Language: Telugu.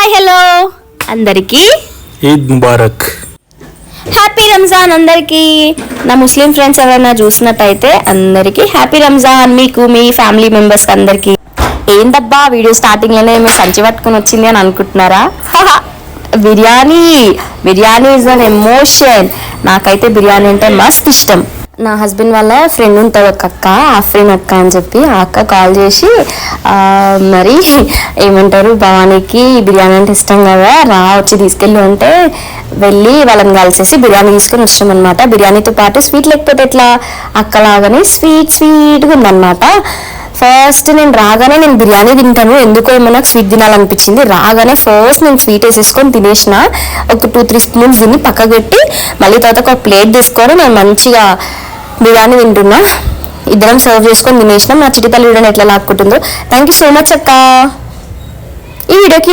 హాయ్ హలో అందరికీ ఈద్ ముబారక్. హ్యాపీ రంజాన్. అందరికీ నా ముస్లిం ఫ్రెండ్స్ ఎవరైనా చూసినట్టయితే అందరికీ హ్యాపీ రంజాన్. మీకు మీ ఫ్యామిలీ మెంబర్స్కి అందరికీ. ఏందబ్బా వీడియో స్టార్టింగ్లోనే మేము సంచి పట్టుకొని వచ్చింది అని అనుకుంటున్నారా? Biryani is an emotion. నాకైతే బిర్యానీ అంటే మస్తు ఇష్టం. నా హస్బెండ్ వాళ్ళ ఫ్రెండ్ ఉంటుంది ఒక అక్క, ఆఫ్రిన్ అక్క అని చెప్పి. ఆ అక్క కాల్ చేసి మరి ఏమంటారు, భవానీకి బిర్యానీ అంటే ఇష్టం కదా, రా వచ్చి తీసుకెళ్ళి అంటే వెళ్ళి వాళ్ళని కలిసేసి బిర్యానీ తీసుకొని వచ్చాం అనమాట. బిర్యానీతో పాటు స్వీట్ లేకపోతే ఎట్లా, అక్కలాగానే స్వీట్గా ఉందన్నమాట. ఫస్ట్ నేను రాగానే నేను బిర్యానీ తింటాను, ఎందుకో ఏమో నాకు స్వీట్ తినాలనిపించింది. రాగానే ఫస్ట్ నేను స్వీట్ వేసేసుకొని తినేసిన. ఒక 2-3 స్పూన్స్ తిని పక్కకు పెట్టి మళ్ళీ తర్వాత ఒక ప్లేట్ తీసుకొని నేను మంచిగా బిర్యానీ తింటున్నా. ఇద్దరం సర్వ్ చేసుకొని తినేసినాం. నా చిటితల్లి వీడియోని ఎట్లా లాక్కుంటుందో. థ్యాంక్ యూ సో మచ్ అక్క. ఈ వీడియోకి